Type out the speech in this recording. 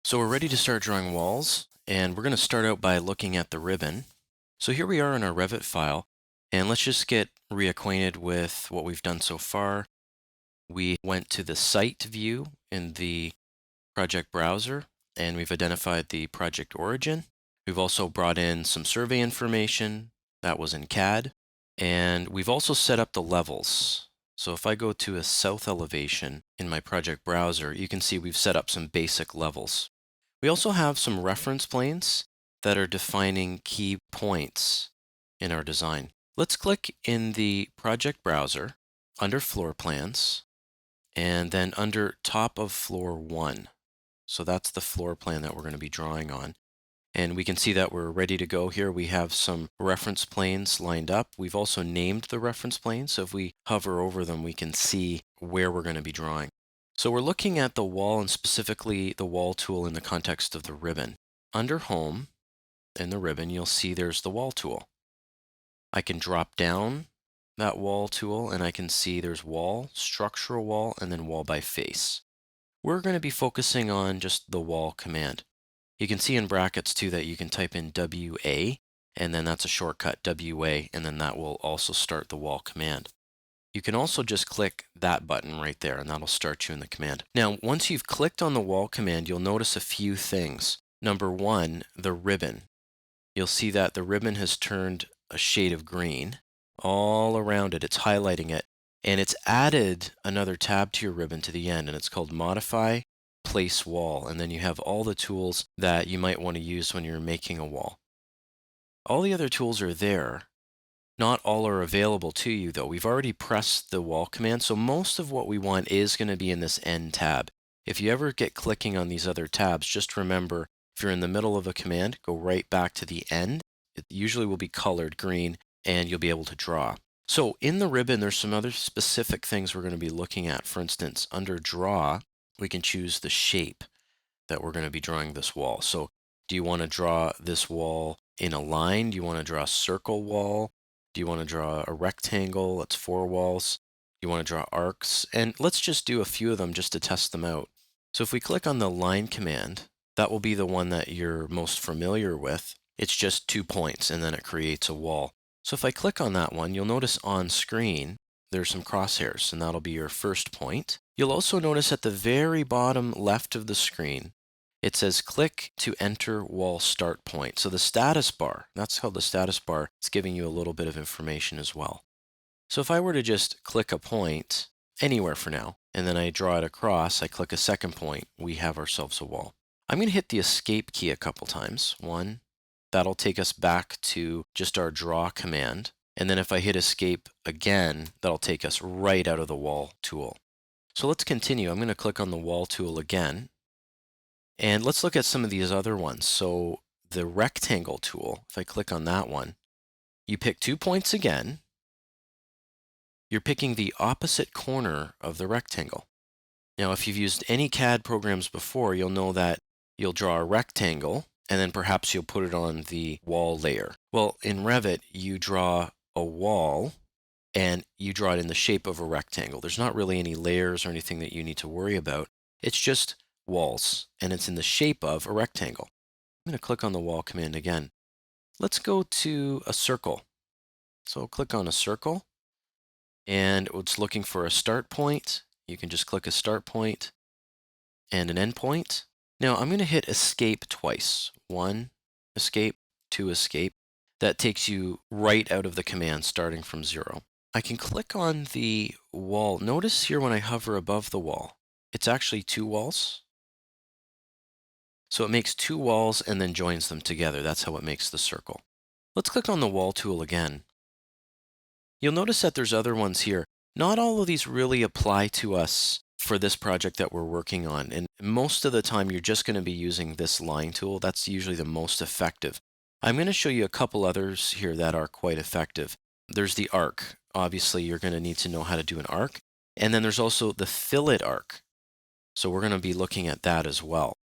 So we're ready to start drawing walls, and we're going to start out by looking at the ribbon. So here we are in our Revit file, and let's just get reacquainted with what we've done so far. We went to the site view in the project browser, and we've identified the project origin. We've also brought in some survey information that was in CAD, and we've also set up the levels. So if I go to a south elevation in my project browser, you can see we've set up some basic levels. We also have some reference planes that are defining key points in our design. Let's click in the project browser under floor plans and then under top of floor 1. So that's the floor plan that we're going to be drawing on. And we can see that we're ready to go here. We have some reference planes lined up. We've also named the reference planes. So if we hover over them, we can see where we're going to be drawing. So we're looking at the wall and specifically the wall tool in the context of the ribbon. Under Home in the ribbon, you'll see there's the wall tool. I can drop down that wall tool and I can see there's wall, structural wall, and then wall by face. We're going to be focusing on just the wall command. You can see in brackets too that you can type in WA, and then that's a shortcut WA, and then that will also start the wall command. You can also just click that button right there, and that'll start you in the command. Now, once you've clicked on the wall command, you'll notice a few things. Number one, the ribbon. You'll see that the ribbon has turned a shade of green all around it. It's highlighting it, and it's added another tab to your ribbon to the end, and it's called Modify Place Wall. And then you have all the tools that you might want to use when you're making a wall. All the other tools are there. Not all are available to you though. We've already pressed the wall command, so most of what we want is going to be in this End tab. If you ever get clicking on these other tabs, just remember, if you're in the middle of a command, go right back to the end. It usually will be colored green, and you'll be able to draw. So in the ribbon, there's some other specific things we're going to be looking at. For instance, under Draw, we can choose the shape that we're going to be drawing this wall. So do you want to draw this wall in a line? Do you want to draw a circle wall? Do you want to draw a rectangle? That's 4 walls. Do you want to draw arcs? And let's just do a few of them just to test them out. So if we click on the line command, that will be the one that you're most familiar with. It's just 2 points and then it creates a wall. So if I click on that one, you'll notice on screen there's some crosshairs, and that'll be your first point. You'll also notice at the very bottom left of the screen, it says click to enter wall start point. So the status bar, that's called the status bar, it's giving you a little bit of information as well. So if I were to just click a point anywhere for now, and then I draw it across, I click a second point, we have ourselves a wall. I'm going to hit the escape key a couple times. 1, that'll take us back to just our draw command. And then if I hit escape again, that'll take us right out of the wall tool. So let's continue. I'm going to click on the wall tool again. And let's look at some of these other ones. So the rectangle tool, if I click on that one, you pick 2 points again. You're picking the opposite corner of the rectangle. Now, if you've used any CAD programs before, you'll know that you'll draw a rectangle, and then perhaps you'll put it on the wall layer. Well, in Revit, you draw a wall, and you draw it in the shape of a rectangle. There's not really any layers or anything that you need to worry about. It's just walls, and it's in the shape of a rectangle. I'm going to click on the wall command again. Let's go to a circle. So I'll click on a circle, and it's looking for a start point. You can just click a start point and an end point. Now I'm going to hit escape twice. 1, escape, 2, escape. That takes you right out of the command starting from 0. I can click on the wall. Notice here when I hover above the wall, it's actually 2 walls. So it makes 2 walls and then joins them together. That's how it makes the circle. Let's click on the wall tool again. You'll notice that there's other ones here. Not all of these really apply to us for this project that we're working on. And most of the time, you're just going to be using this line tool. That's usually the most effective. I'm going to show you a couple others here that are quite effective. There's the arc. Obviously, you're going to need to know how to do an arc. And then there's also the fillet arc. So we're going to be looking at that as well.